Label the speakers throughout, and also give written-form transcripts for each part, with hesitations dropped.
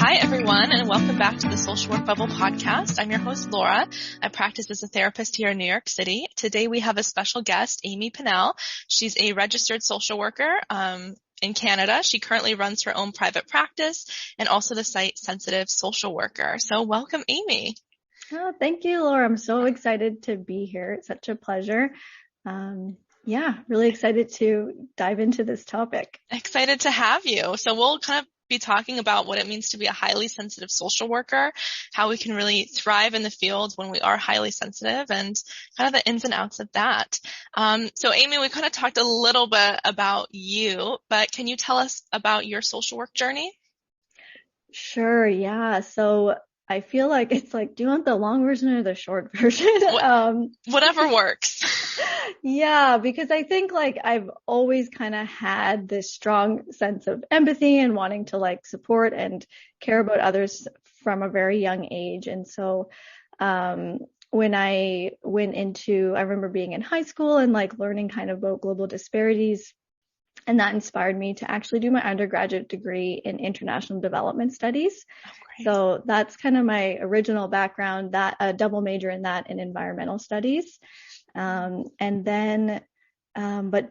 Speaker 1: Hi, everyone, and welcome back to the Social Work Bubble podcast. I'm your host, Laura. I practice as a therapist here in New York City. Today, we have a special guest, Amy Pinnell. She's a registered social worker in Canada. She currently runs her own private practice and also the site Sensitive Social Worker. So welcome, Amy.
Speaker 2: Oh, thank you, Laura. I'm so excited to be here. It's such a pleasure. Really excited to dive into this topic.
Speaker 1: Excited to have you. So we'll kind of be talking about what it means to be a highly sensitive social worker, how we can really thrive in the field when we are highly sensitive, and kind of the ins and outs of that. So Amy, we kind of talked a little bit about you, but can you tell us about your social work journey?
Speaker 2: Sure, yeah. So I feel like it's like, do you want the long version or the short version?
Speaker 1: Whatever works.
Speaker 2: Yeah, because I think like I've always kind of had this strong sense of empathy and wanting to like support and care about others from a very young age. And so when I remember being in high school and like learning kind of about global disparities. And that inspired me to actually do my undergraduate degree in international development studies.
Speaker 1: Oh,
Speaker 2: so that's kind of my original background, that a double major in that in environmental studies. But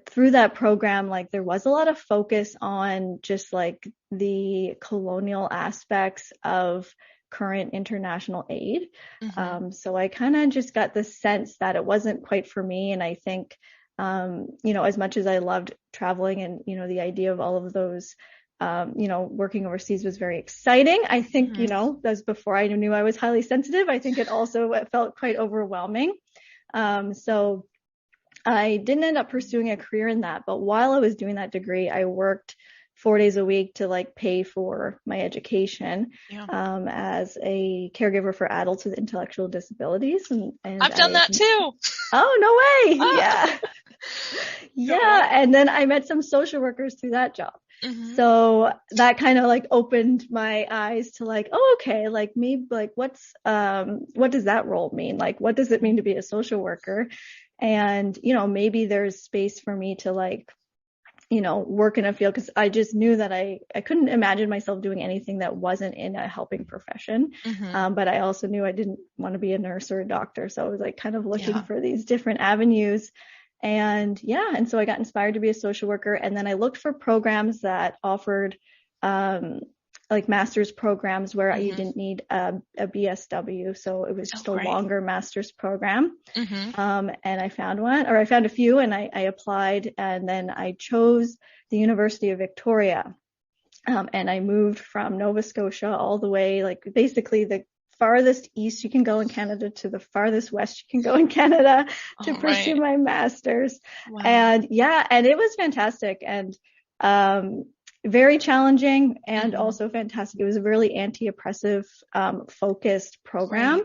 Speaker 2: through that program, like there was a lot of focus on just like the colonial aspects of current international aid.
Speaker 1: Mm-hmm.
Speaker 2: So I kind of just got the sense that it wasn't quite for me. And I think as much as I loved traveling and, the idea of all of those, working overseas was very exciting. I think, that was before I knew I was highly sensitive. I think it felt quite overwhelming. So I didn't end up pursuing a career in that. But while I was doing that degree, I worked 4 days a week to like pay for my education, as a caregiver for adults with intellectual disabilities. And
Speaker 1: I've done that too.
Speaker 2: Oh, no way.
Speaker 1: Oh.
Speaker 2: Yeah. Yeah. And then I met some social workers through that job.
Speaker 1: Mm-hmm.
Speaker 2: So that kind of like opened my eyes to like, oh, okay, like maybe like what does that role mean? Like, what does it mean to be a social worker? And, maybe there's space for me to like, work in a field, because I just knew that I couldn't imagine myself doing anything that wasn't in a helping profession.
Speaker 1: Mm-hmm.
Speaker 2: But I also knew I didn't want to be a nurse or a doctor. So I was like kind of looking for these different avenues. And so I got inspired to be a social worker. And then I looked for programs that offered like master's programs where you didn't need a BSW. So it was just a longer master's program.
Speaker 1: Mm-hmm.
Speaker 2: And I found a few, and I applied, and then I chose the University of Victoria. And I moved from Nova Scotia all the way, like basically the farthest east you can go in Canada to the farthest west you can go in Canada to pursue my master's.
Speaker 1: Wow.
Speaker 2: And it was fantastic. And, very challenging and also fantastic. It was a really anti-oppressive, focused program.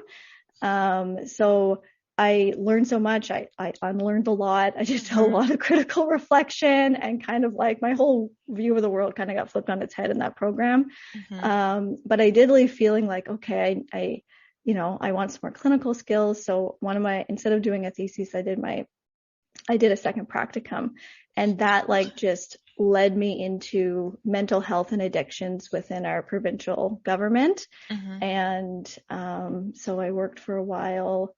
Speaker 2: So I learned so much. I unlearned a lot. I just did a lot of critical reflection, and kind of like my whole view of the world kind of got flipped on its head in that program. But I did leave feeling like, okay, I want some more clinical skills. So instead of doing a thesis, I did a second practicum, and that like just led me into mental health and addictions within our provincial government. And so I worked for a while.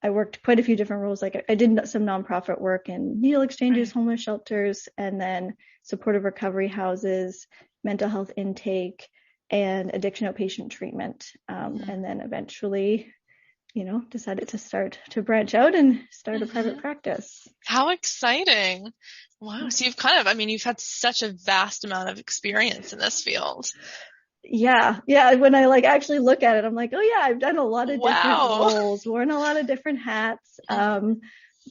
Speaker 2: I worked quite a few different roles. Like I did some nonprofit work in needle exchanges, homeless shelters, and then supportive recovery houses, mental health intake, and addiction outpatient treatment. And then eventually, decided to branch out and start a private practice.
Speaker 1: How exciting. Wow. So you've had such a vast amount of experience in this field.
Speaker 2: Yeah. When I like actually look at it, I'm like, oh yeah, I've done a lot of different roles, worn a lot of different hats.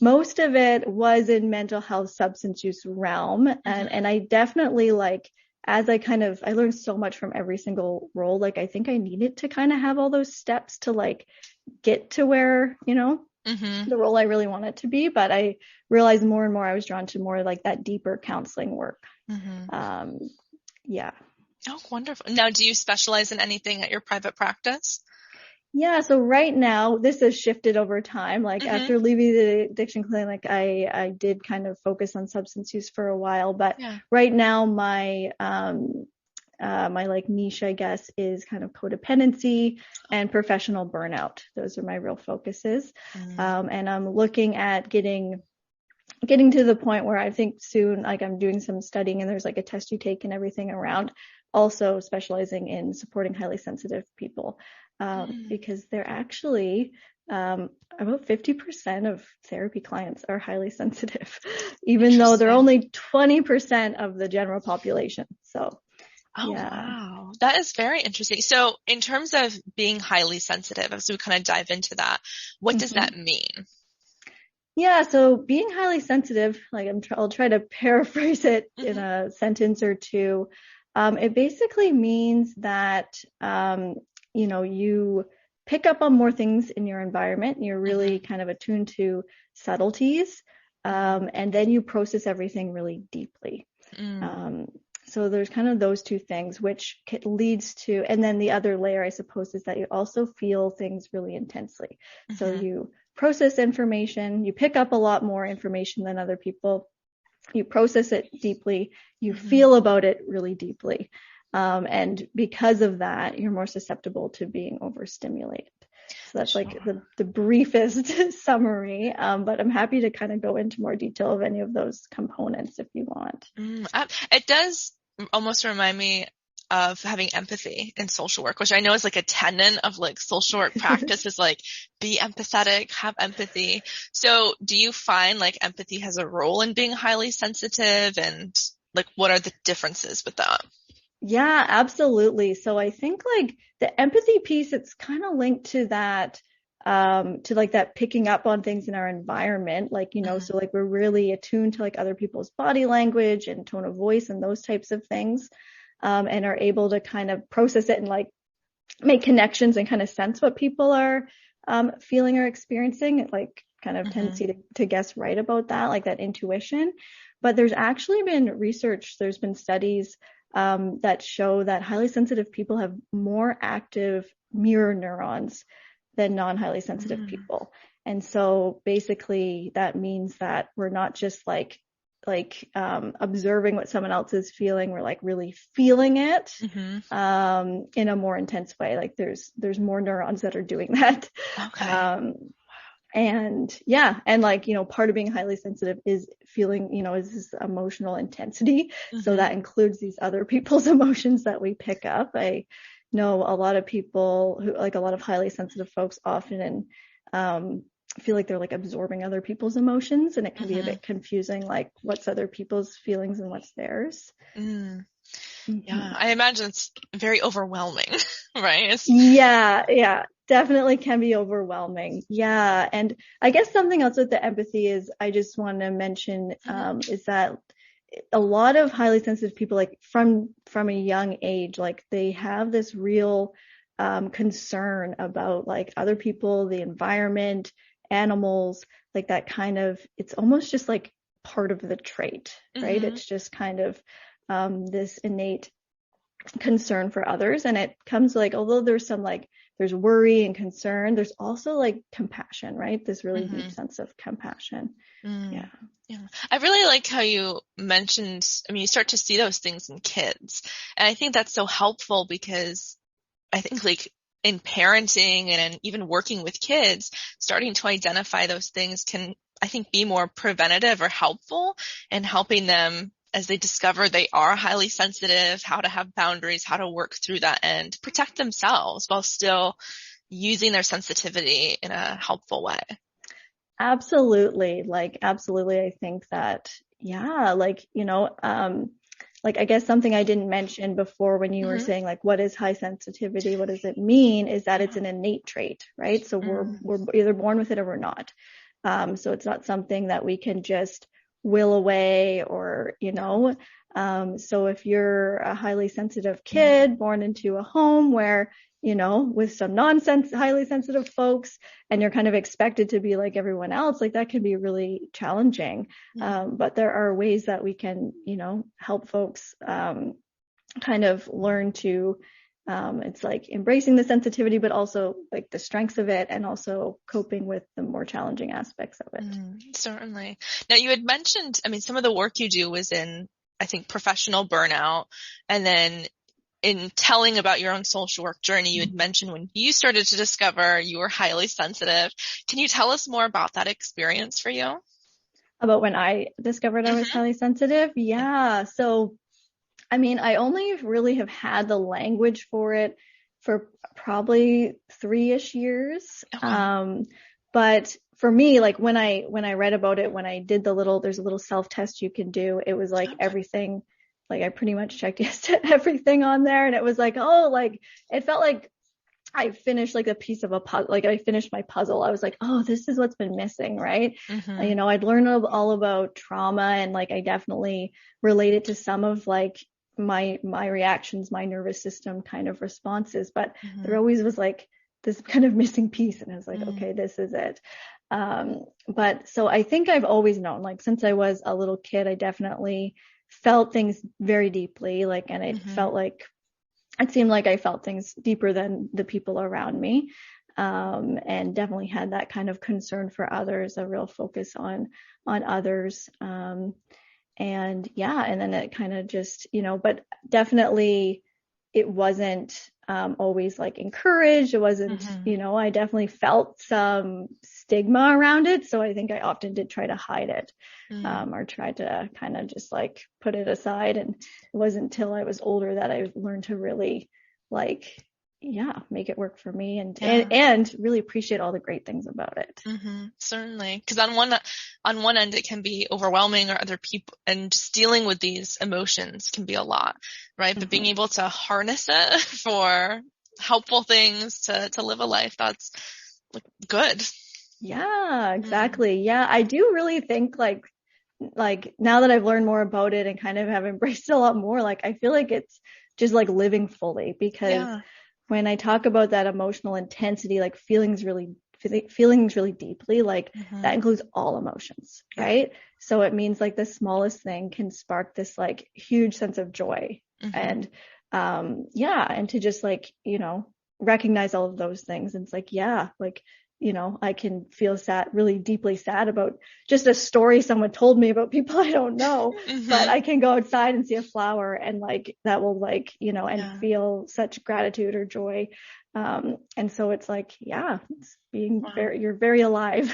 Speaker 2: Most of it was in mental health, substance use realm. And I definitely like, as I learned so much from every single role. Like, I think I needed to kind of have all those steps to like get to where, the role I really wanted to be. But I realized more and more I was drawn to more like that deeper counseling work.
Speaker 1: Oh, wonderful. Now, do you specialize in anything at your private practice?
Speaker 2: Yeah. So right now, this has shifted over time. Like after leaving the addiction clinic, I did kind of focus on substance use for a while, but right now my my like niche, I guess, is kind of codependency and professional burnout. Those are my real focuses. And I'm looking at getting to the point where I think soon, like I'm doing some studying and there's like a test you take and everything around, also specializing in supporting highly sensitive people, because they're actually about 50% of therapy clients are highly sensitive, even though they're only 20% of the general population. So,
Speaker 1: wow. That is very interesting. So in terms of being highly sensitive, as we kind of dive into that, what does that mean?
Speaker 2: Yeah, so being highly sensitive, like I'll try to paraphrase it in a sentence or two. It basically means that, you pick up on more things in your environment. You're really kind of attuned to subtleties, and then you process everything really deeply. So there's kind of those two things, which leads to, and then the other layer, I suppose, is that you also feel things really intensely. So you process information, you pick up a lot more information than other people, you process it deeply, you feel about it really deeply. And because of that, you're more susceptible to being overstimulated. So that's like the briefest summary, but I'm happy to kind of go into more detail of any of those components if you want.
Speaker 1: It does almost remind me of having empathy in social work, which I know is like a tenet of like social work practice is like be empathetic, have empathy. So do you find like empathy has a role in being highly sensitive, and like what are the differences with that?
Speaker 2: Yeah, absolutely. So I think like the empathy piece, it's kind of linked to that, to like that picking up on things in our environment, like, so like we're really attuned to like other people's body language and tone of voice and those types of things, and are able to kind of process it and like make connections and kind of sense what people are feeling or experiencing. It like kind of tendency to guess right about that, like that intuition. But there's actually been research, there's been studies that show that highly sensitive people have more active mirror neurons than non-highly sensitive people. And so basically that means that we're not just like observing what someone else is feeling, we're like really feeling it in a more intense way. Like there's more neurons that are doing that. And yeah, and like, part of being highly sensitive is feeling, is this emotional intensity. So that includes these other people's emotions that we pick up. I know a lot of people who, like a lot of highly sensitive folks often feel like they're like absorbing other people's emotions, and it can be a bit confusing, like what's other people's feelings and what's theirs.
Speaker 1: Yeah, I imagine it's very overwhelming, right?
Speaker 2: Yeah, definitely can be overwhelming. Yeah. And I guess something else with the empathy is I just want to mention is that a lot of highly sensitive people, like from a young age, like they have this real concern about like other people, the environment, animals, like that kind of, it's almost just like part of the trait, right? It's just kind of this innate concern for others. And it comes like, although there's worry and concern, there's also like compassion, right? This really deep sense of compassion. Yeah.
Speaker 1: I really like how you mentioned, you start to see those things in kids. And I think that's so helpful because I think like in parenting and even working with kids, starting to identify those things can, I think, be more preventative or helpful in helping them as they discover they are highly sensitive, how to have boundaries, how to work through that and protect themselves while still using their sensitivity in a helpful way.
Speaker 2: Absolutely. I think that, like, I guess something I didn't mention before when you were saying like, what is high sensitivity? What does it mean? Is that it's an innate trait, right? So we're either born with it or we're not. So it's not something that we can just will away or, so if you're a highly sensitive kid born into a home where, with some highly sensitive folks, and you're kind of expected to be like everyone else, like that can be really challenging. But there are ways that we can, help folks kind of learn to, it's like embracing the sensitivity, but also like the strengths of it and also coping with the more challenging aspects of it.
Speaker 1: Certainly. Now you had mentioned, some of the work you do was in, I think, professional burnout, and then in telling about your own social work journey, you had mentioned when you started to discover you were highly sensitive. Can you tell us more about that experience for you?
Speaker 2: About when I discovered I was highly sensitive? Yeah. So, I mean, I only really have had the language for it for probably 3-ish years.
Speaker 1: Okay.
Speaker 2: But for me, like when I read about it, when I did there's a little self-test you can do, it was like everything, like I pretty much checked yes to everything on there. And it was like, oh, like it felt like I finished like a piece of a puzzle, like I finished my puzzle. I was like, oh, this is what's been missing, right? You know, I'd learned all about trauma, and like I definitely related to some of like my reactions, my nervous system kind of responses, but there always was like this kind of missing piece, and I was like, okay, this is it. But so I think I've always known, like since I was a little kid, I definitely felt things very deeply, like, and it felt like it seemed like I felt things deeper than the people around me, and definitely had that kind of concern for others, a real focus on others, and yeah, and then it kind of just, you know, but definitely it wasn't always like encouraged. It wasn't, you know, I definitely felt some stigma around it. So I think I often did try to hide it, or try to kind of just like put it aside. And it wasn't until I was older that I learned to really like, yeah, make it work for me, and really appreciate all the great things about it.
Speaker 1: Certainly. Because on one end, it can be overwhelming, or other people, and just dealing with these emotions can be a lot, right? But being able to harness it for helpful things to live a life that's like good.
Speaker 2: Yeah, exactly. Yeah, I do really think like now that I've learned more about it and kind of have embraced it a lot more, like I feel like it's just like living fully, because when I talk about that emotional intensity, like feelings really deeply, like that includes all emotions, right? So it means like the smallest thing can spark this like huge sense of joy, and and to just like, you know, recognize all of those things. And it's like, yeah, like, you know, I can feel sad, really deeply sad about just a story someone told me about people I don't know, but I can go outside and see a flower, and like that will like, you know, and feel such gratitude or joy. And so it's like, yeah, it's being you're very alive.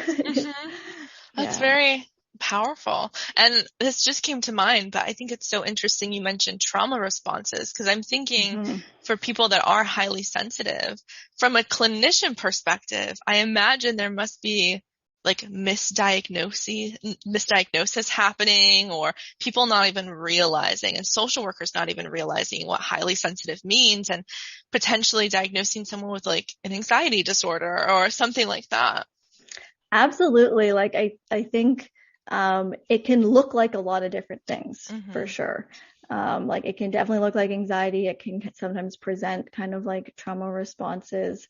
Speaker 1: That's very powerful. And this just came to mind, but I think it's so interesting you mentioned trauma responses, because I'm thinking for people that are highly sensitive, from a clinician perspective, I imagine there must be like misdiagnosis happening, or people not even realizing, and social workers not even realizing what highly sensitive means, and potentially diagnosing someone with like an anxiety disorder or something like that.
Speaker 2: Absolutely. Like I think it can look like a lot of different things for sure. Like it can definitely look like anxiety. It can sometimes present kind of like trauma responses.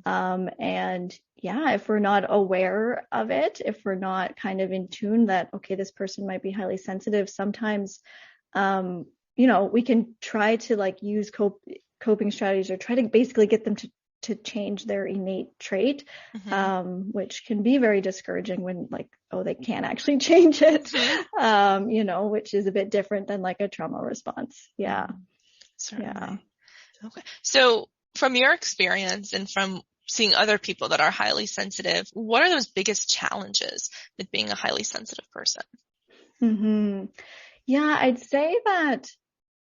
Speaker 2: And yeah, if we're not aware of it, if we're not kind of in tune that, okay, this person might be highly sensitive, sometimes, you know, we can try to like use coping strategies, or try to basically get them to change their innate trait, which can be very discouraging when like, oh, they can't actually change it, you know, which is a bit different than like a trauma response. Yeah.
Speaker 1: Certainly.
Speaker 2: Yeah.
Speaker 1: Okay. So from your experience and from seeing other people that are highly sensitive, what are those biggest challenges with being a highly sensitive person?
Speaker 2: Yeah, I'd say that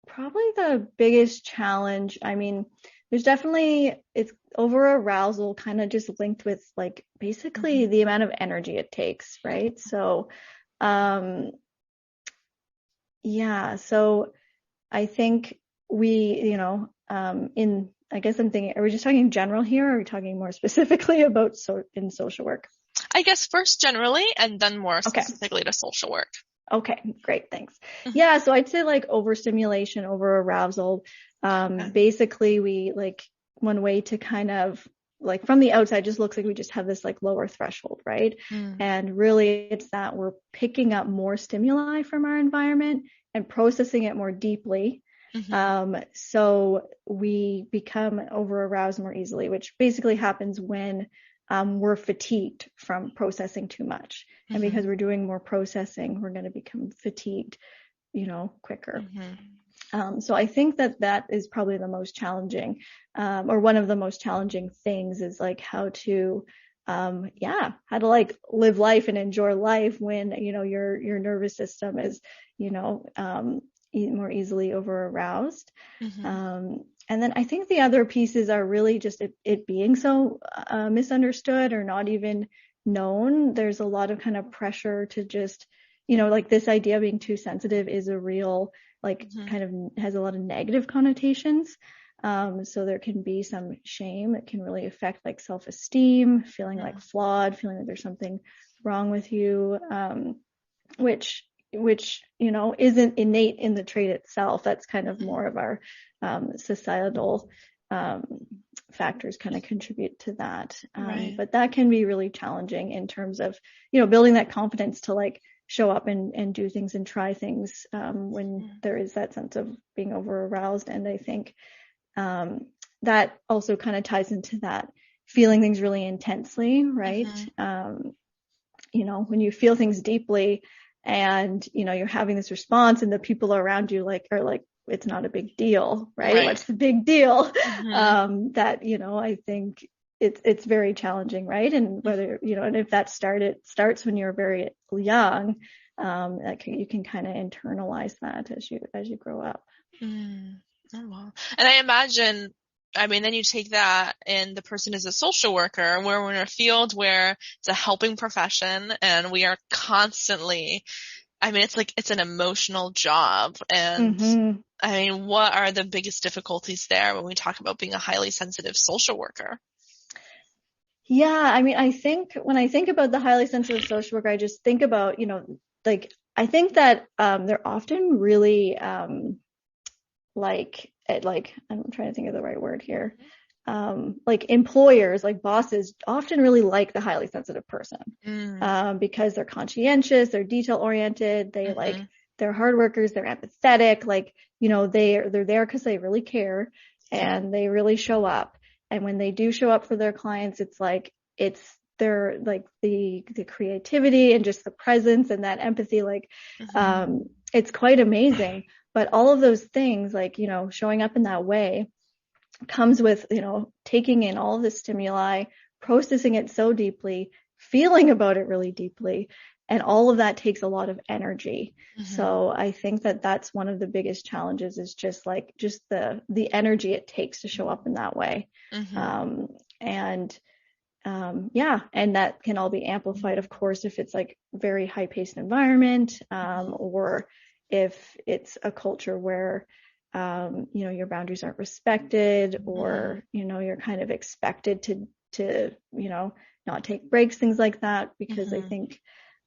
Speaker 2: probably the biggest challenge, I mean, there's definitely, it's over arousal kind of just linked with like basically the amount of energy it takes, right? So, yeah, so I think you know, I guess I'm thinking, are we just talking in general here, or are we talking more specifically about in social work?
Speaker 1: I guess first generally, and then more specifically to social work.
Speaker 2: Okay, great. Thanks. Yeah. So I'd say like overstimulation, over arousal. Basically we like, one way to kind of like from the outside just looks like we just have this like lower threshold, right? And really it's that we're picking up more stimuli from our environment and processing it more deeply. So we become over aroused more easily, which basically happens when we're fatigued from processing too much. And because we're doing more processing, we're going to become fatigued, you know, quicker. So I think that is probably the most challenging, or one of the most challenging things is like how to like live life and enjoy life when, your nervous system is, more easily over aroused.
Speaker 1: Mm-hmm.
Speaker 2: And then I think the other pieces are really just it being so misunderstood or not even known. There's a lot of kind of pressure to just, like this idea of being too sensitive is a real, like
Speaker 1: Mm-hmm.
Speaker 2: kind of has a lot of negative connotations. So there can be some shame. It can really affect like self-esteem, feeling like flawed, feeling like there's something wrong with you, which isn't innate in the trait itself. That's kind of more of our societal factors kind of contribute to that.
Speaker 1: Right.
Speaker 2: But that can be really challenging in terms of, building that confidence to like show up and do things and try things when there is that sense of being over aroused. And I think that also kind of ties into that feeling things really intensely, right? When you feel things deeply and, you're having this response and the people around you are like, it's not a big deal, right? What's the big deal? That, I think it's very challenging, right? And whether, and if that starts when you're very young, you can kind of internalize that as you grow up.
Speaker 1: Oh, wow. And I imagine, then you take that and the person is a social worker, where we're in a field where it's a helping profession and we are constantly, it's an emotional job. And what are the biggest difficulties there when we talk about being a highly sensitive social worker?
Speaker 2: Yeah, I think when I think about the highly sensitive social worker, I just think about, I think that they're often really I'm trying to think of the right word here. Like employers, like bosses often really like the highly sensitive person because they're conscientious, they're detail oriented, they're hard workers, they're empathetic, they're there because they really care and they really show up. And when they do show up for their clients, it's their the creativity and just the presence and that empathy, it's quite amazing. But all of those things, showing up in that way comes with, taking in all of the stimuli, processing it so deeply, feeling about it really deeply. And all of that takes a lot of energy. So I think that that's one of the biggest challenges is just the energy it takes to show up in that way. And that can all be amplified, of course, if it's like very high paced environment, or if it's a culture where, your boundaries aren't respected or, you're kind of expected to, not take breaks, things like that, because I think,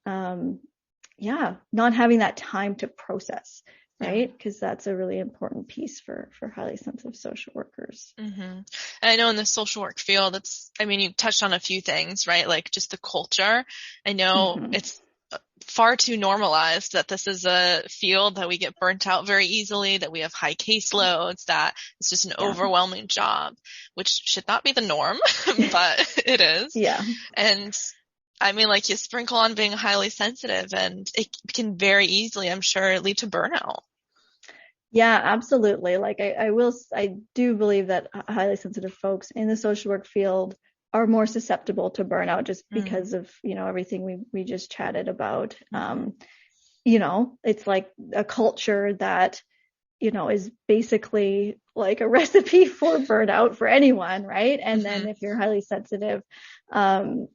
Speaker 2: not having that time to process, right? Because that's a really important piece for highly sensitive social workers.
Speaker 1: And I know in the social work field, you touched on a few things, right? Like just the culture. I know it's far too normalized that this is a field that we get burnt out very easily, that we have high caseloads, that it's just an overwhelming job, which should not be the norm, but it is.
Speaker 2: Yeah.
Speaker 1: And you sprinkle on being highly sensitive and it can very easily, I'm sure, lead to burnout.
Speaker 2: Yeah, absolutely. I do believe that highly sensitive folks in the social work field are more susceptible to burnout just because of, everything we just chatted about. It's like a culture that, is basically like a recipe for burnout for anyone, right? And then if you're highly sensitive, then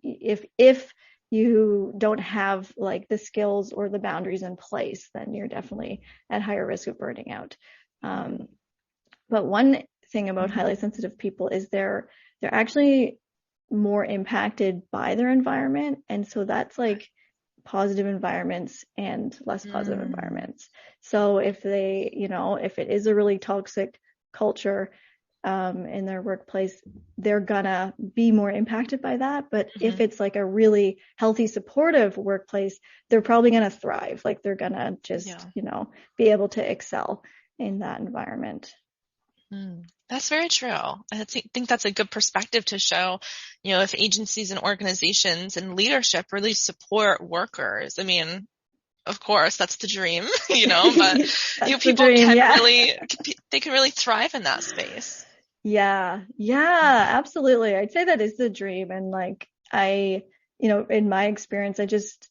Speaker 2: if you don't have like the skills or the boundaries in place, then you're definitely at higher risk of burning out. But one thing about highly sensitive people is they're actually more impacted by their environment. And so that's like positive environments and less positive environments. So if they, if it is a really toxic culture in their workplace, they're gonna be more impacted by that. But if it's like a really healthy, supportive workplace, they're probably gonna thrive. Like they're gonna just, be able to excel in that environment.
Speaker 1: That's very true. I think that's a good perspective to show, if agencies and organizations and leadership really support workers. of course, that's the dream, but
Speaker 2: That's the
Speaker 1: people
Speaker 2: dream, yeah.
Speaker 1: they can really thrive in that space.
Speaker 2: Yeah, absolutely. I'd say that is the dream. And like in my experience, I just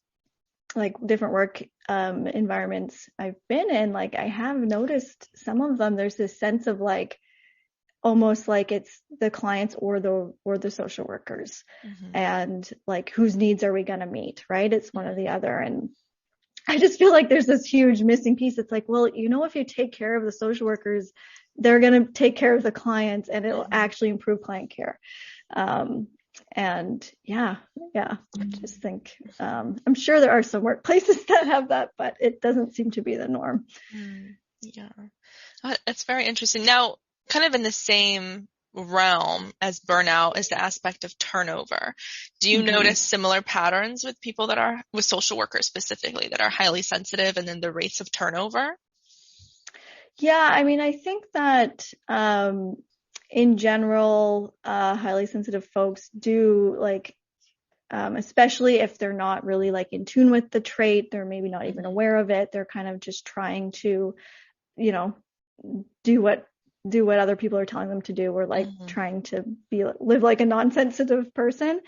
Speaker 2: like different work environments I've been in, like I have noticed some of them, there's this sense of like almost like it's the clients or the social workers, and like whose needs are we going to meet, right? It's one or the other. And I just feel like there's this huge missing piece. It's like, well, if you take care of the social workers, they're going to take care of the clients, and it'll actually improve client care. And I just think, I'm sure there are some workplaces that have that, but it doesn't seem to be the norm.
Speaker 1: Yeah. It's very interesting. Now, kind of in the same realm as burnout is the aspect of turnover. Do you notice similar patterns with people that are, with social workers specifically, that are highly sensitive, and then the rates of turnover?
Speaker 2: Yeah, I mean, I think that in general, highly sensitive folks do like, especially if they're not really like in tune with the trait, they're maybe not even aware of it. They're kind of just trying to, do what other people are telling them to do, or like trying to live like a non-sensitive person.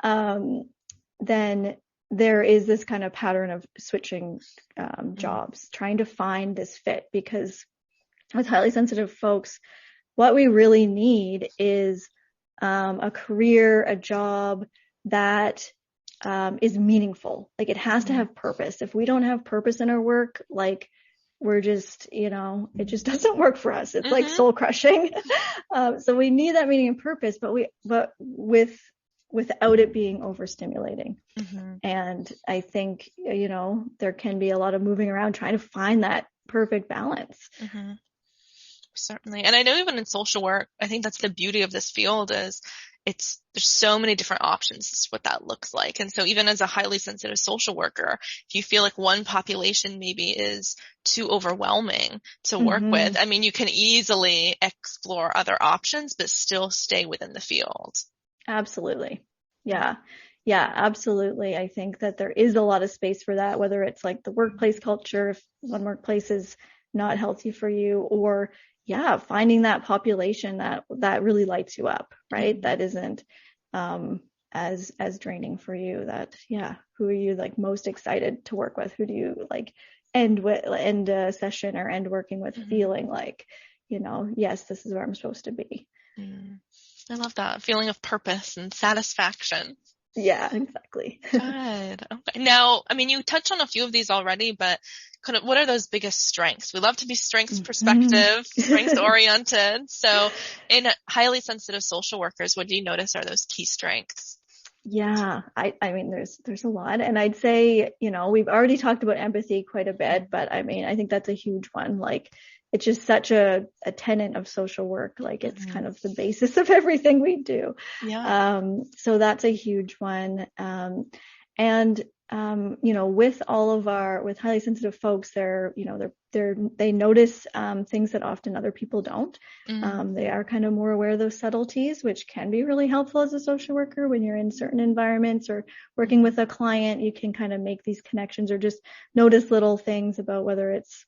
Speaker 2: Then there is this kind of pattern of switching jobs, trying to find this fit, because with highly sensitive folks, what we really need is a career, a job that is meaningful. Like it has to have purpose. If we don't have purpose in our work, like we're just, it just doesn't work for us. It's like soul crushing. So we need that meaning and purpose, but without it being overstimulating. And I think, there can be a lot of moving around trying to find that perfect balance.
Speaker 1: Certainly. And I know even in social work, I think that's the beauty of this field is there's so many different options as to what that looks like. And so even as a highly sensitive social worker, if you feel like one population maybe is too overwhelming to work with, I mean, you can easily explore other options, but still stay within the field.
Speaker 2: Absolutely. Yeah, absolutely. I think that there is a lot of space for that, whether it's like the workplace culture, if one workplace is not healthy for you, or finding that population that really lights you up, right? That isn't as draining for you. That who are you like most excited to work with? Who do you like end a session or end working with feeling like, yes, this is where I'm supposed to be.
Speaker 1: I love that feeling of purpose and satisfaction.
Speaker 2: Yeah, exactly.
Speaker 1: Good. Okay. Now, I mean, you touched on a few of these already, but kind of what are those biggest strengths? We love to be strengths perspective, strengths oriented. So in highly sensitive social workers, what do you notice are those key strengths?
Speaker 2: Yeah, I mean, there's a lot. And I'd say, we've already talked about empathy quite a bit, but I mean, I think that's a huge one. Like, it's just such a tenet of social work. Like it's kind of the basis of everything we do.
Speaker 1: Yeah.
Speaker 2: So that's a huge one. With with highly sensitive folks, they notice things that often other people don't. They are kind of more aware of those subtleties, which can be really helpful as a social worker when you're in certain environments or working with a client. You can kind of make these connections or just notice little things about whether it's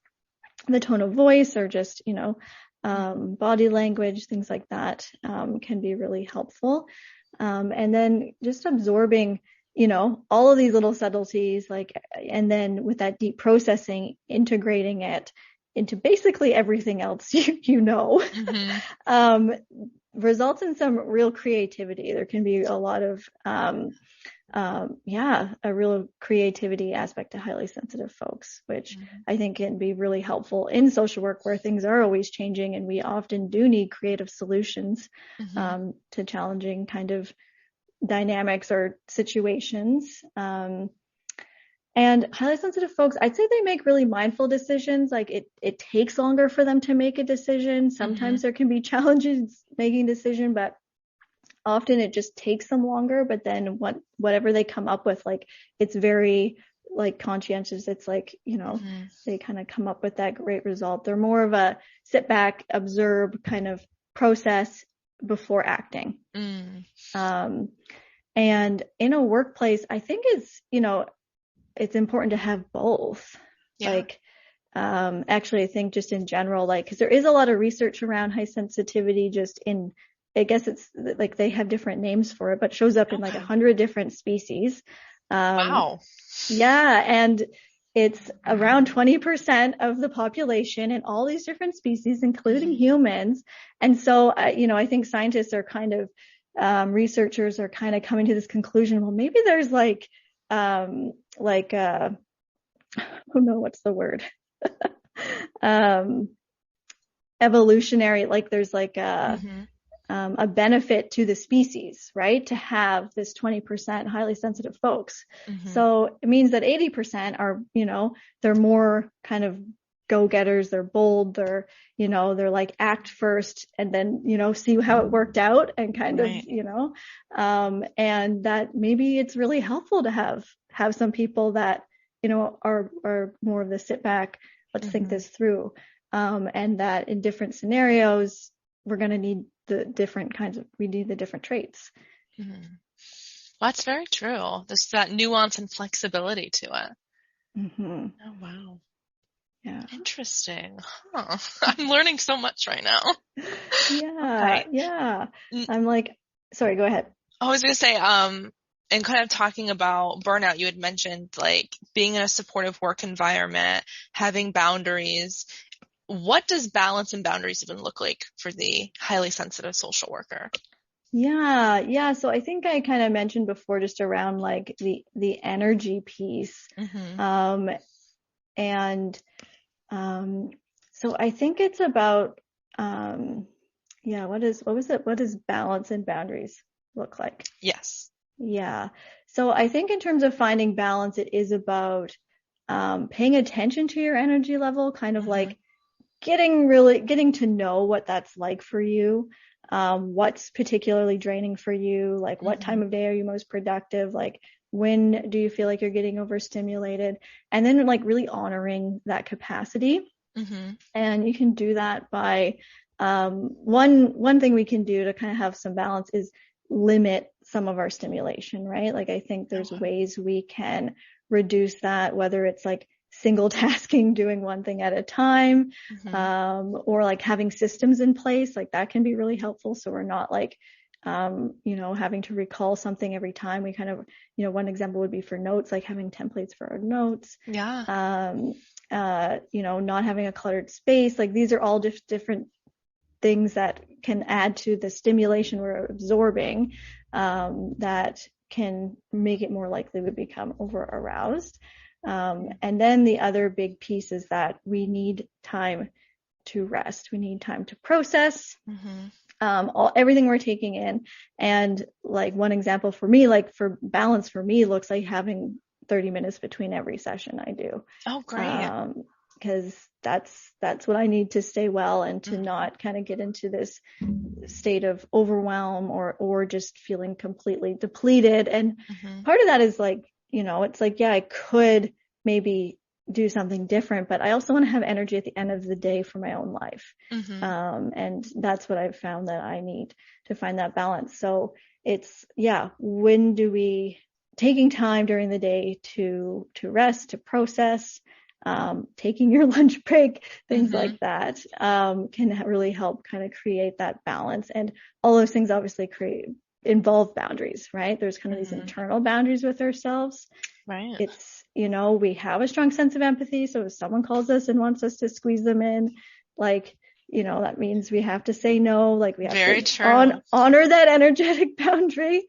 Speaker 2: the tone of voice or just, body language, things like that, can be really helpful. And then just absorbing, all of these little subtleties, and then with that deep processing, integrating it into basically everything else, results in some real creativity. There can be a lot of, a real creativity aspect to highly sensitive folks, which I think can be really helpful in social work where things are always changing and we often do need creative solutions to challenging kind of dynamics or situations. And highly sensitive folks, I'd say they make really mindful decisions. Like it takes longer for them to make a decision. Sometimes there can be challenges making a decision, but often it just takes them longer. But then whatever they come up with, like it's very like conscientious. It's like, they kind of come up with that great result. They're more of a sit back, observe kind of process before acting. And in a workplace, I think it's, it's important to have both.
Speaker 1: Yeah.
Speaker 2: Like, actually, I think just in general, like, because there is a lot of research around high sensitivity, just in, I guess it's like they have different names for it, but it shows up in like 100 different species.
Speaker 1: Wow.
Speaker 2: Yeah, and it's around 20% of the population in all these different species, including humans. And so, I think scientists are kind of, researchers are kind of coming to this conclusion. Well, maybe there's I don't know what's the word. Evolutionary, like there's like a benefit to the species, right? To have this 20% highly sensitive folks. So it means that 80% are, they're more kind of go-getters, they're bold, they're like act first and then, see how it worked out and kind of, and that maybe it's really helpful to have some people that, are more of the sit back, let's think this through. And that in different scenarios, we're going to need we need the different traits.
Speaker 1: Well, that's very true. There's that nuance and flexibility to it. Oh, wow.
Speaker 2: Yeah.
Speaker 1: Interesting. Huh. I'm learning so much right now.
Speaker 2: Yeah. Okay. Yeah. I'm like, sorry, go ahead.
Speaker 1: I was going to say, and kind of talking about burnout, you had mentioned like being in a supportive work environment, having boundaries. What does balance and boundaries even look like for the highly sensitive social worker?
Speaker 2: Yeah. So I think I kind of mentioned before just around like the energy piece. So I think it's about, what does balance and boundaries look like?
Speaker 1: Yes.
Speaker 2: Yeah. So I think in terms of finding balance, it is about paying attention to your energy level, kind of like getting to know what that's like for you, what's particularly draining for you, like what time of day are you most productive, like when do you feel like you're getting overstimulated, and then like really honoring that capacity. And you can do that by one thing we can do to kind of have some balance is limit some of our stimulation, right? Like I think there's ways we can reduce that, whether it's like single tasking, doing one thing at a time, or like having systems in place, like that can be really helpful. So we're not like, having to recall something every time. We kind of, one example would be for notes, like having templates for our notes.
Speaker 1: Yeah.
Speaker 2: Not having a cluttered space. Like these are all different things that can add to the stimulation we're absorbing, that can make it more likely we become over aroused. And then the other big piece is that we need time to rest. We need time to process everything we're taking in. And like one example for me, like for balance for me, looks like having 30 minutes between every session I do.
Speaker 1: Oh, great.
Speaker 2: Because that's what I need to stay well and to not kind of get into this state of overwhelm or just feeling completely depleted. And part of that is like, it's like, yeah, I could maybe do something different, but I also want to have energy at the end of the day for my own life. And that's what I've found that I need to find that balance. So it's, when do we taking time during the day to rest, to process, taking your lunch break, things like that, can really help kind of create that balance. And all those things obviously involve boundaries, right? There's kind of these internal boundaries with ourselves.
Speaker 1: Right.
Speaker 2: It's, we have a strong sense of empathy. So if someone calls us and wants us to squeeze them in, like, that means we have to say no, like we have to honor that energetic boundary.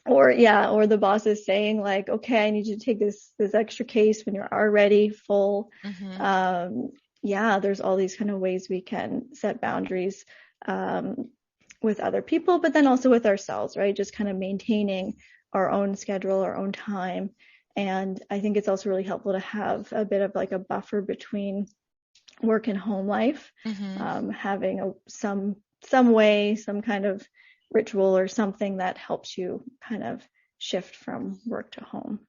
Speaker 2: Or the boss is saying like, okay, I need you to take this extra case when you're already full. There's all these kind of ways we can set boundaries, with other people, but then also with ourselves, right? Just kind of maintaining our own schedule, our own time. And I think it's also really helpful to have a bit of like a buffer between work and home life, having some way, some kind of ritual or something that helps you kind of shift from work to home.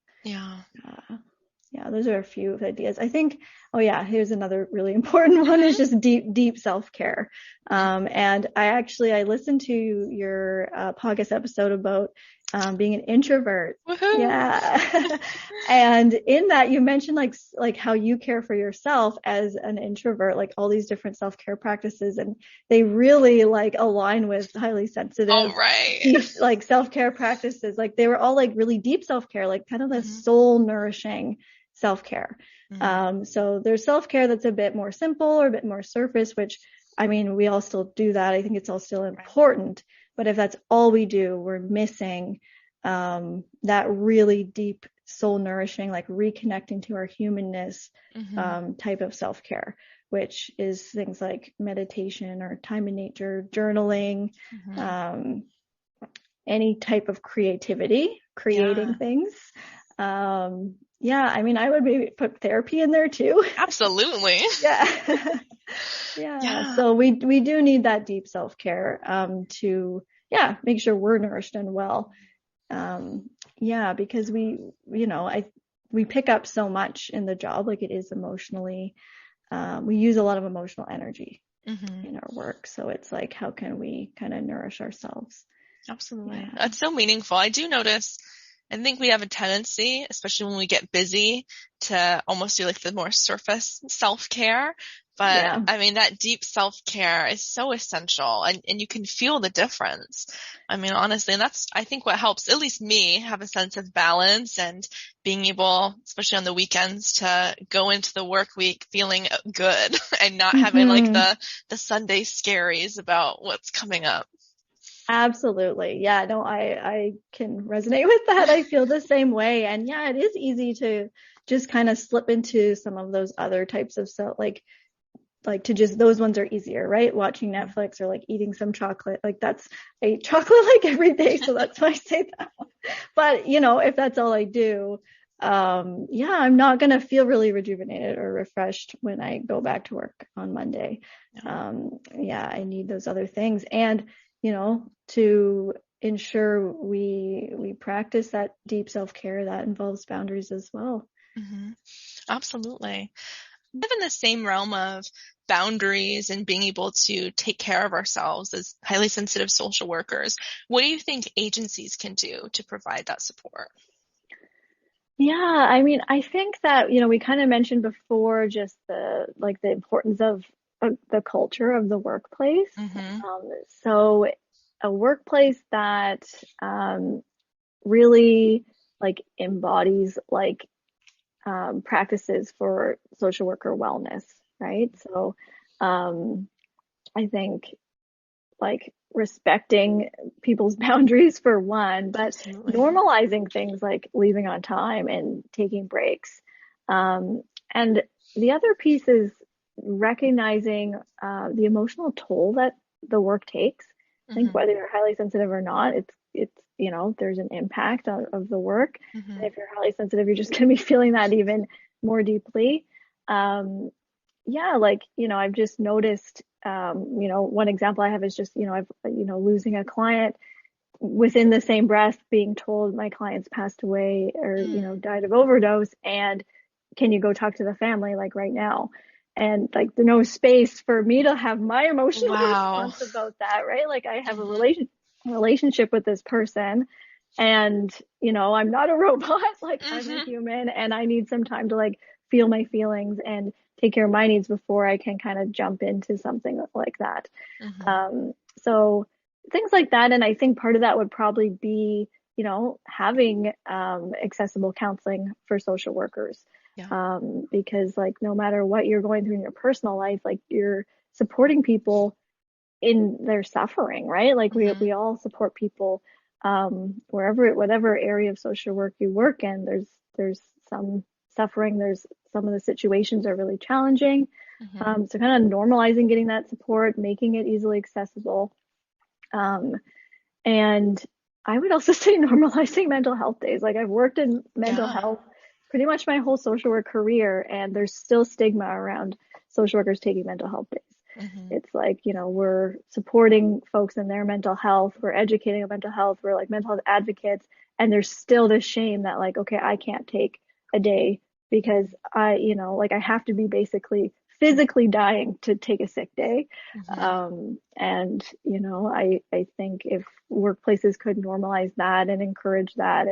Speaker 2: Those are a few ideas. I think, here's another really important one is just deep self-care. And I listened to your podcast episode about being an introvert.
Speaker 1: Woohoo!
Speaker 2: Yeah. And in that you mentioned like how you care for yourself as an introvert, like all these different self-care practices, and they really like align with highly sensitive
Speaker 1: All right.
Speaker 2: deep like self-care practices. Like they were all like really deep self-care, like kind of the soul nourishing self-care. So there's self-care that's a bit more simple or a bit more surface, which I mean, we all still do that. I think it's all still important. But if that's all we do, we're missing that really deep soul nourishing, like reconnecting to our humanness type of self-care, which is things like meditation or time in nature, journaling, any type of creativity, creating things. Yeah, I mean, I would maybe put therapy in there too.
Speaker 1: Absolutely.
Speaker 2: Yeah. Yeah. So we do need that deep self-care to make sure we're nourished and well. Because we pick up so much in the job, like it is emotionally, we use a lot of emotional energy in our work. So it's like, how can we kind of nourish ourselves?
Speaker 1: Absolutely. Yeah. That's so meaningful. I do notice, I think we have a tendency, especially when we get busy, to almost do like the more surface self-care. But I mean, that deep self-care is so essential, and you can feel the difference. I mean, honestly, and that's, I think, what helps, at least me, have a sense of balance and being able, especially on the weekends, to go into the work week feeling good and not having like the Sunday scaries about what's coming up.
Speaker 2: Absolutely. Yeah, no, I can resonate with that. I feel the same way. And yeah, it is easy to just kind of slip into some of those other types of like to just, those ones are easier, right? Watching Netflix or like eating some chocolate. Like I eat chocolate like every day. So that's why I say that. But if that's all I do, I'm not going to feel really rejuvenated or refreshed when I go back to work on Monday. I need those other things. And to ensure we practice that deep self-care that involves boundaries as well.
Speaker 1: Absolutely. Live in the same realm of boundaries and being able to take care of ourselves as highly sensitive social workers. What do you think agencies can do to provide that support?
Speaker 2: Yeah, I mean, I think that, we kind of mentioned before just the importance of the culture of the workplace. So a workplace that really like embodies practices for social worker wellness, right? So I think like respecting people's boundaries for one, but normalizing things like leaving on time and taking breaks. And the other piece is recognizing the emotional toll that the work takes. I think whether you're highly sensitive or not, it's there's an impact of the work. And if you're highly sensitive, you're just going to be feeling that even more deeply. I've just noticed, one example I have is just, I've, losing a client within the same breath, being told my client's passed away or, died of overdose. And can you go talk to the family like right now? And like there's no space for me to have my emotional response about that, right? Like I have a relationship with this person, and I'm not a robot, like I'm a human, and I need some time to like feel my feelings and take care of my needs before I can kind of jump into something like that. So things like that. And I think part of that would probably be, having accessible counseling for social workers. Because like no matter what you're going through in your personal life, like you're supporting people in their suffering, right? Like we all support people whatever area of social work you work in. There's some suffering, there's some of the situations are really challenging. So kind of normalizing getting that support, making it easily accessible. And I would also say normalizing mental health days. Like I've worked in mental health pretty much my whole social work career, and there's still stigma around social workers taking mental health days. It's like, we're supporting folks in their mental health, we're educating on mental health, we're like mental health advocates, and there's still this shame that like, okay, I can't take a day because I have to be basically physically dying to take a sick day.
Speaker 1: Mm-hmm.
Speaker 2: And, I think if workplaces could normalize that and encourage that,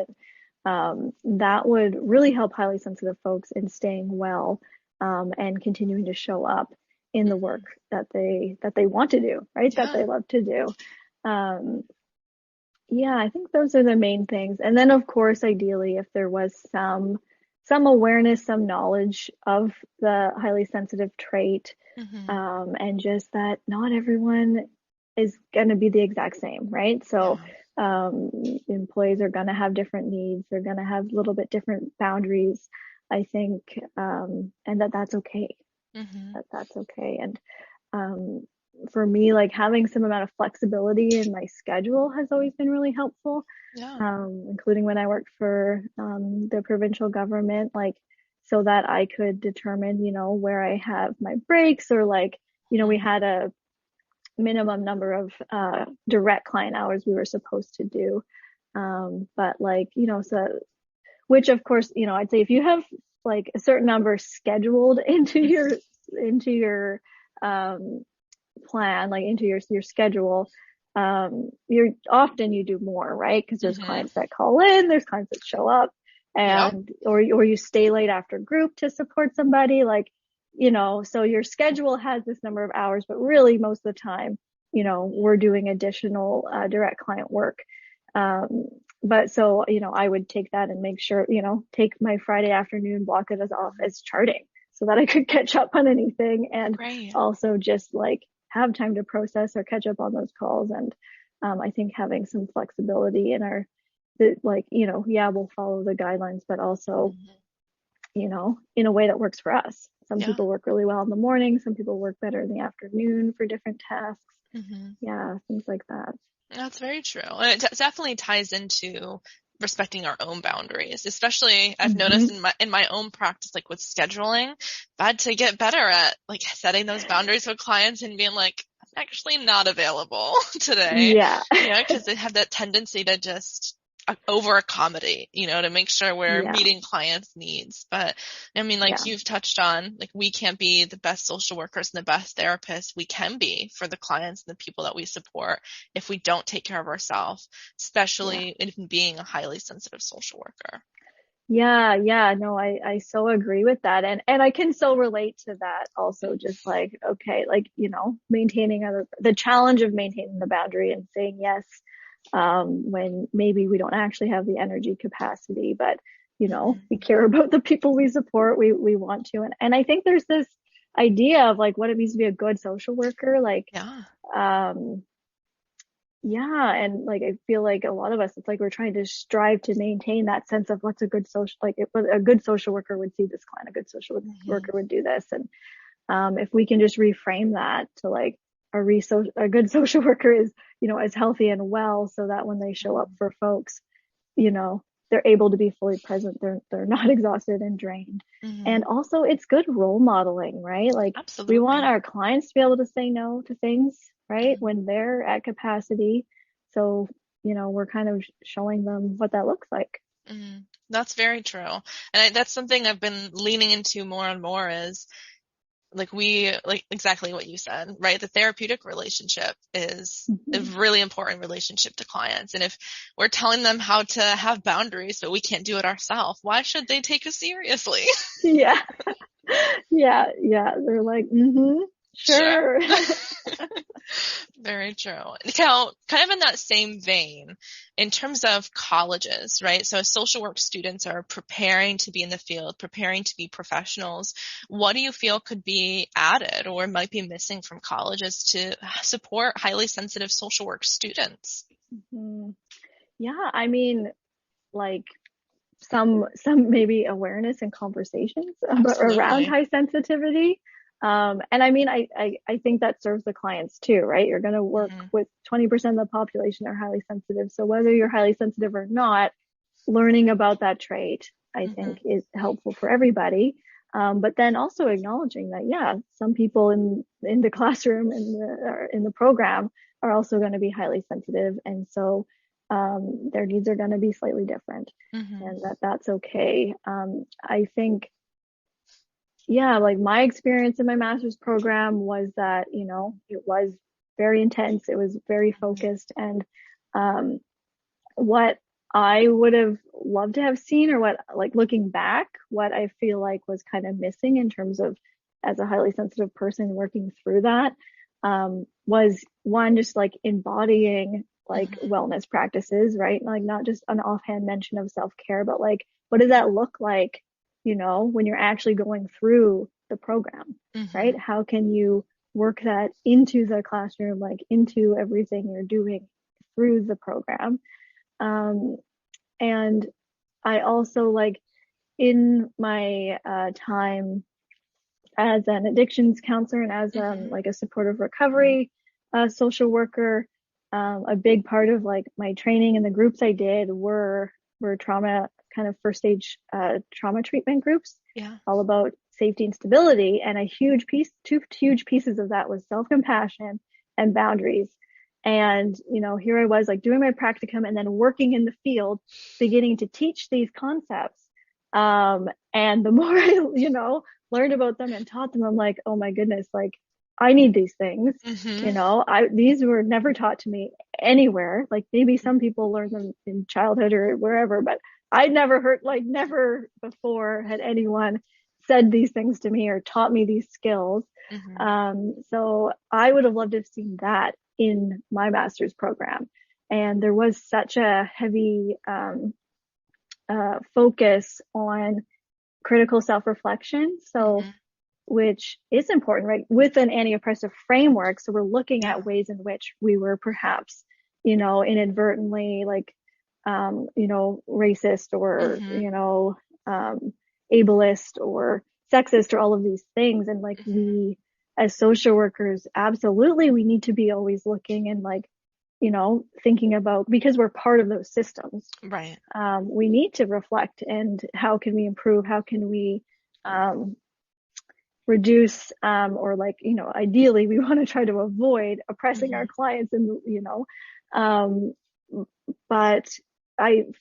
Speaker 2: and that would really help highly sensitive folks in staying well, and continuing to show up in the work that they want to do, right?
Speaker 1: Yeah.
Speaker 2: That they love to do. Yeah, I think those are the main things. And then of course, ideally, if there was some awareness, some knowledge of the highly sensitive trait,
Speaker 1: Mm-hmm.
Speaker 2: and just that not everyone is going to be the exact same, right? So, employees are going to have different needs. They're going to have a little bit different boundaries, I think, and that's okay.
Speaker 1: Mm-hmm.
Speaker 2: That's okay. And um, for me, like having some amount of flexibility in my schedule has always been really helpful,
Speaker 1: Yeah.
Speaker 2: including when I worked for the provincial government, like so that I could determine, where I have my breaks, or like, we had a minimum number of direct client hours we were supposed to do. But like, so which of course, I'd say if you have like a certain number scheduled into your um, plan, like into your schedule, you're often you do more, right? Because there's
Speaker 1: Mm-hmm.
Speaker 2: clients that call in, there's clients that show up,
Speaker 1: Yep.
Speaker 2: and or you stay late after group to support somebody, like, so your schedule has this number of hours, but really most of the time, we're doing additional direct client work. Um, but so, I would take that and make sure, take my Friday afternoon, block it as off as charting so that I could catch up on anything, and
Speaker 1: Great.
Speaker 2: also just like have time to process or catch up on those calls. And I think having some flexibility in like, yeah, we'll follow the guidelines, but also,
Speaker 1: Mm-hmm.
Speaker 2: in a way that works for us. Some
Speaker 1: Yeah.
Speaker 2: people work really well in the morning. Some people work better in the afternoon for different tasks.
Speaker 1: Mm-hmm.
Speaker 2: Yeah, things like that.
Speaker 1: That's very true. And it definitely ties into respecting our own boundaries, especially I've noticed
Speaker 2: Mm-hmm.
Speaker 1: in my own practice, like with scheduling, I had to get better at like setting those boundaries with clients and being like, I'm actually not available today.
Speaker 2: Yeah.
Speaker 1: Yeah, because they have that tendency to just over accommodate, to make sure we're
Speaker 2: Yeah.
Speaker 1: meeting clients' needs. But I mean, like
Speaker 2: Yeah.
Speaker 1: you've touched on, like we can't be the best social workers and the best therapists we can be for the clients and the people that we support if we don't take care of ourselves,
Speaker 2: Yeah.
Speaker 1: especially in being a highly sensitive social worker.
Speaker 2: Yeah, yeah, no, I so agree with that. And I can so relate to that also, just like, okay, like, maintaining the challenge of maintaining the boundary and saying yes, when maybe we don't actually have the energy capacity, but, we care about the people we support, we want to. And I think there's this idea of like what it means to be a good social worker, like,
Speaker 1: Yeah.
Speaker 2: um, yeah, and like I feel like a lot of us, it's like we're trying to strive to maintain that sense of what's a good social, like a good social worker would see this client, a good social
Speaker 1: Mm-hmm.
Speaker 2: worker would do this. And if we can just reframe that to like a good social worker is, as healthy and well, so that when they show up for folks, you know, they're able to be fully present. They're not exhausted and drained.
Speaker 1: Mm-hmm.
Speaker 2: And also it's good role modeling, right? Like we want
Speaker 1: Absolutely.
Speaker 2: our clients to be able to say no to things, right?
Speaker 1: Mm-hmm.
Speaker 2: When they're at capacity. So, we're kind of showing them what that looks like.
Speaker 1: Mm-hmm. That's very true. And that's something I've been leaning into more and more is like exactly what you said, right? The therapeutic relationship is a
Speaker 2: Mm-hmm.
Speaker 1: really important relationship to clients. And if we're telling them how to have boundaries, but we can't do it ourselves, why should they take us seriously?
Speaker 2: Yeah. Yeah. Yeah. They're like, mm-hmm,
Speaker 1: Sure.
Speaker 2: sure.
Speaker 1: Very true. Now, kind of in that same vein, in terms of colleges, right? So social work students are preparing to be in the field, preparing to be professionals. What do you feel could be added or might be missing from colleges to support highly sensitive social work students?
Speaker 2: Mhm. Yeah. I mean, like some maybe awareness and conversations about, around
Speaker 1: Absolutely.
Speaker 2: high sensitivity. And I mean, I think that serves the clients too, right? You're going to work
Speaker 1: Hmm.
Speaker 2: with 20% of the population are highly sensitive. So whether you're highly sensitive or not, learning about that trait, I
Speaker 1: Hmm.
Speaker 2: think, is helpful for everybody. But then also acknowledging that, yeah, some people in the classroom or in the program are also going to be highly sensitive, and so their needs are going to be slightly different,
Speaker 1: Hmm.
Speaker 2: and that's okay. I think yeah, like my experience in my master's program was that, it was very intense. It was very focused. And um, what I would have loved to have seen, or what, like looking back, what I feel like was kind of missing in terms of as a highly sensitive person working through that, was one, just like embodying like wellness practices, right? Like not just an offhand mention of self-care, but like, what does that look like, when you're actually going through the program, right? How can you work that into the classroom, like into everything you're doing through the program? Um, and I also like in my time as an addictions counselor and as like a supportive recovery social worker, a big part of like my training and the groups I did were trauma, kind of first stage trauma treatment groups,
Speaker 1: Yeah.
Speaker 2: all about safety and stability. And a huge piece, two huge pieces of that was self-compassion and boundaries. And, here I was like doing my practicum and then working in the field, beginning to teach these concepts. And the more I, learned about them and taught them, I'm like, oh my goodness, like I need these things. These were never taught to me anywhere. Like maybe some people learn them in childhood or wherever, but I'd never heard, like never before had anyone said these things to me or taught me these skills. So I would have loved to have seen that in my master's program. And there was such a heavy focus on critical self-reflection. So, which is important, right? With an anti-oppressive framework. So we're looking at ways in which we were perhaps, inadvertently like, racist or, ableist or sexist or all of these things. And like we, as social workers, absolutely, we need to be always looking and like, thinking about, because we're part of those systems,
Speaker 1: Right.
Speaker 2: We need to reflect and how can we improve? How can we reduce or like, ideally we want to try to avoid oppressing our clients and, but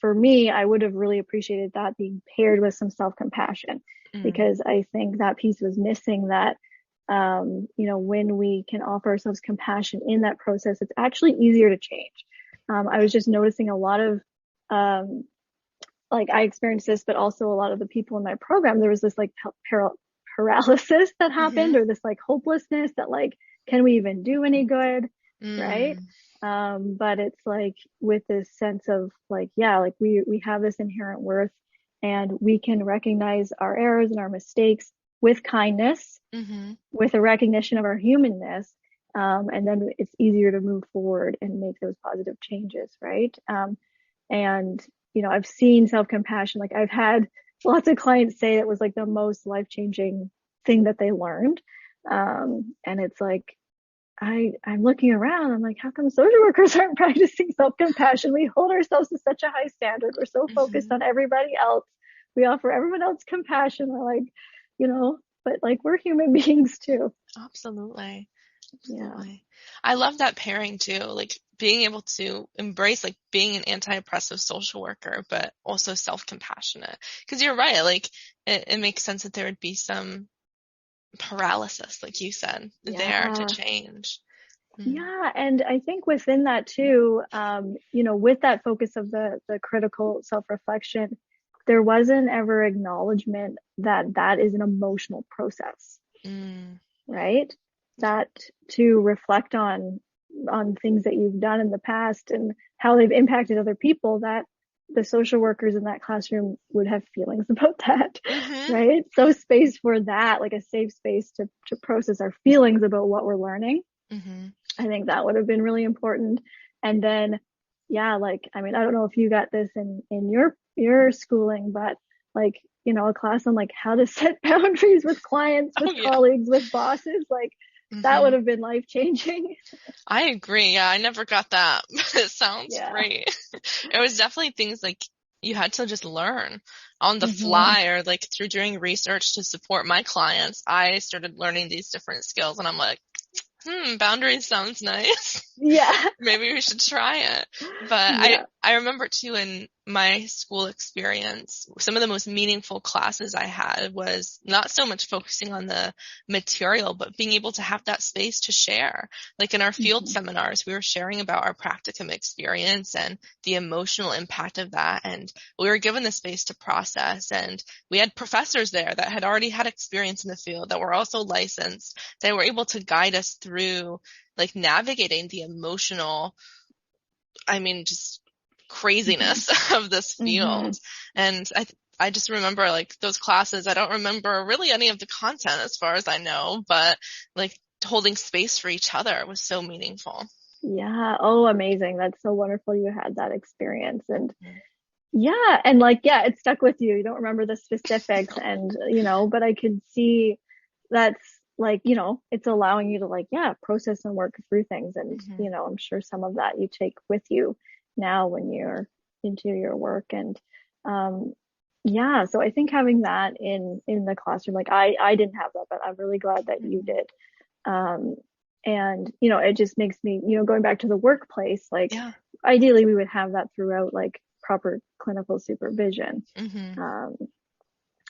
Speaker 2: for me, I would have really appreciated that being paired with some self-compassion, because I think that piece was missing, that when we can offer ourselves compassion in that process, it's actually easier to change. I was just noticing a lot of, like I experienced this, but also a lot of the people in my program, there was this like paralysis that happened, or this like hopelessness that like, can we even do any good? Right. But it's like with this sense of like, yeah, like we have this inherent worth and we can recognize our errors and our mistakes with kindness, with a recognition of our humanness. And then it's easier to move forward and make those positive changes. Right. And, I've seen self-compassion. Like I've had lots of clients say it was like the most life-changing thing that they learned. And it's like, I'm looking around, I'm like, how come social workers aren't practicing self-compassion? We hold ourselves to such a high standard. We're so focused on everybody else. We offer everyone else compassion. We're like, but like we're human beings too.
Speaker 1: Absolutely.
Speaker 2: Yeah.
Speaker 1: I love that pairing too, like being able to embrace like being an anti-oppressive social worker, but also self-compassionate. Because you're right, like it makes sense that there would be some paralysis, like you said, there to change.
Speaker 2: Yeah. And I think within that too, with that focus of the critical self-reflection, there wasn't ever acknowledgement that that is an emotional process, right? That to reflect on things that you've done in the past and how they've impacted other people, that the social workers in that classroom would have feelings about that, right? So space for that, like a safe space to process our feelings about what we're learning. I think that would have been really important. And then, yeah, like, I mean, I don't know if you got this in your schooling, but like, a class on like how to set boundaries with clients, with colleagues, with bosses, like that would have been life changing.
Speaker 1: I agree. Yeah, I never got that. It sounds great. It was definitely things like you had to just learn on the fly, or like through doing research to support my clients. I started learning these different skills and I'm like, Boundaries sounds nice.
Speaker 2: Yeah.
Speaker 1: Maybe we should try it. But
Speaker 2: Yeah.
Speaker 1: I remember too in my school experience, some of the most meaningful classes I had was not so much focusing on the material, but being able to have that space to share. Like in our field seminars, we were sharing about our practicum experience and the emotional impact of that. And we were given the space to process. And we had professors there that had already had experience in the field that were also licensed. They were able to guide us through like navigating the emotional, just craziness of this field. And I just remember like those classes. I don't remember really any of the content as far as I know, but like holding space for each other was so meaningful.
Speaker 2: Yeah. Oh, amazing. That's so wonderful you had that experience. And yeah, and like, yeah, it stuck with you. You don't remember the specifics and, but I could see that's like, it's allowing you to like, yeah, process and work through things. And, I'm sure some of that you take with you now when you're into your work. And, yeah, so I think having that in the classroom, like I didn't have that, but I'm really glad that you did. Um, and, it just makes me, going back to the workplace, like ideally we would have that throughout like proper clinical supervision.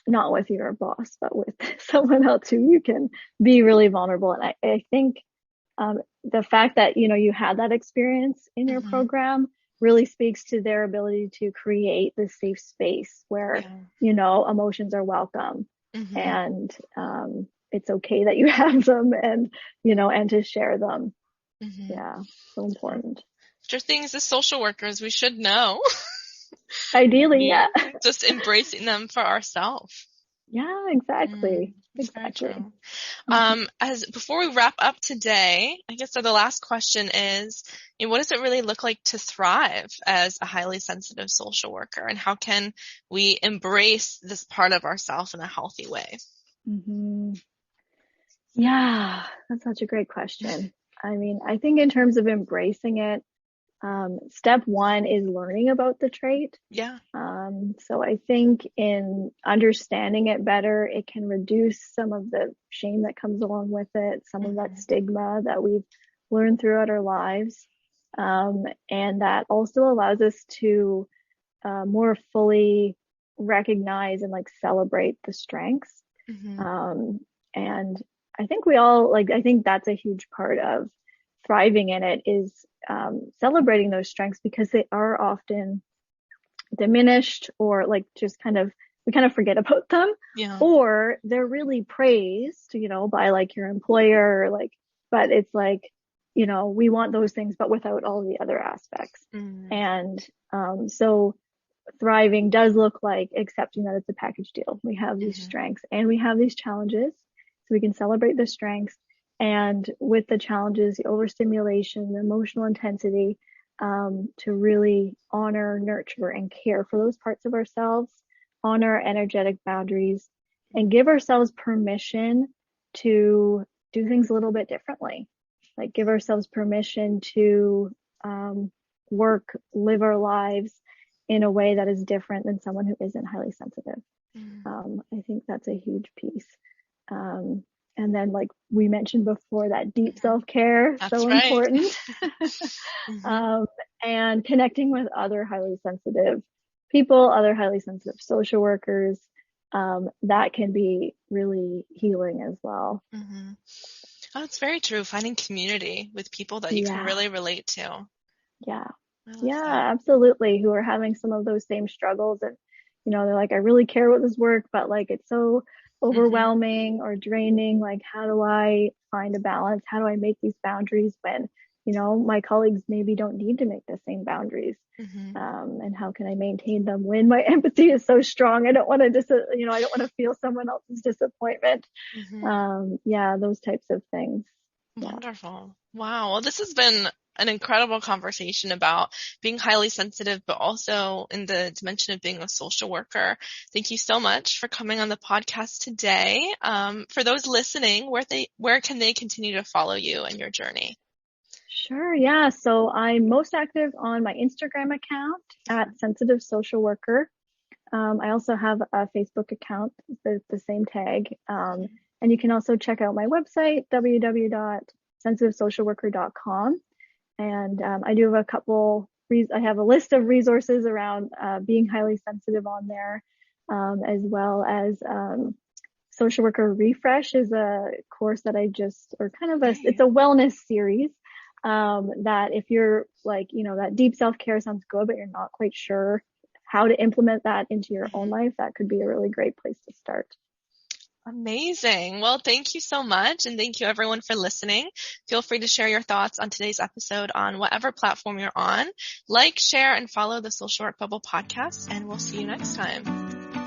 Speaker 2: Not with your boss, but with someone else who you can be really vulnerable. And I think the fact that, you had that experience in your program really speaks to their ability to create this safe space where, emotions are welcome and it's okay that you have them and, and to share them. Yeah, so important.
Speaker 1: Sure things as social workers, we should know.
Speaker 2: Ideally, yeah.
Speaker 1: Just embracing them for ourselves.
Speaker 2: Yeah, exactly. Exactly.
Speaker 1: As before we wrap up today, I guess the last question is, what does it really look like to thrive as a highly sensitive social worker, and how can we embrace this part of ourselves in a healthy way?
Speaker 2: Yeah, that's such a great question. I think in terms of embracing it, step one is learning about the trait.
Speaker 1: Yeah.
Speaker 2: So I think in understanding it better, it can reduce some of the shame that comes along with it, some of that stigma that we've learned throughout our lives. And that also allows us to more fully recognize and like celebrate the strengths. And I think I think that's a huge part of thriving in it is celebrating those strengths because they are often diminished or like just we kind of forget about them or they're really praised, by like your employer, like, but it's like, we want those things, but without all the other aspects. And so thriving does look like accepting that it's a package deal. We have these strengths and we have these challenges, so we can celebrate the strengths. And with the challenges, the overstimulation, the emotional intensity, to really honor, nurture, and care for those parts of ourselves, honor our energetic boundaries, and give ourselves permission to do things a little bit differently. Like give ourselves permission to work, live our lives in a way that is different than someone who isn't highly sensitive. I think that's a huge piece. And then like we mentioned before, that deep self-care, so important. And connecting with other highly sensitive people, other highly sensitive social workers, that can be really healing as well.
Speaker 1: Oh, it's very true. Finding community with people that you can really relate to.
Speaker 2: Yeah. Yeah, absolutely. Who are having some of those same struggles and, they're like, I really care about this work, but like, it's so overwhelming or draining. Like, how do I find a balance? How do I make these boundaries when, my colleagues maybe don't need to make the same boundaries? And how can I maintain them when my empathy is so strong? I don't want to I don't want to feel someone else's disappointment. Those types of things.
Speaker 1: Wonderful. Wow. Well, this has been an incredible conversation about being highly sensitive, but also in the dimension of being a social worker. Thank you so much for coming on the podcast today. For those listening, where can they continue to follow you and your journey?
Speaker 2: Sure. Yeah. So I'm most active on my Instagram account at Sensitive Social Worker. I also have a Facebook account with the same tag. And you can also check out my website, sensitivesocialworker.com. And I do have I have a list of resources around being highly sensitive on there, as well as Social Worker Refresh is a course that it's a wellness series that if you're like, that deep self-care sounds good, but you're not quite sure how to implement that into your own life, that could be a really great place to start.
Speaker 1: Amazing. Well, thank you so much. And thank you everyone for listening. Feel free to share your thoughts on today's episode on whatever platform you're on. Like, share, and follow the Social Work Bubble podcast, and we'll see you next time.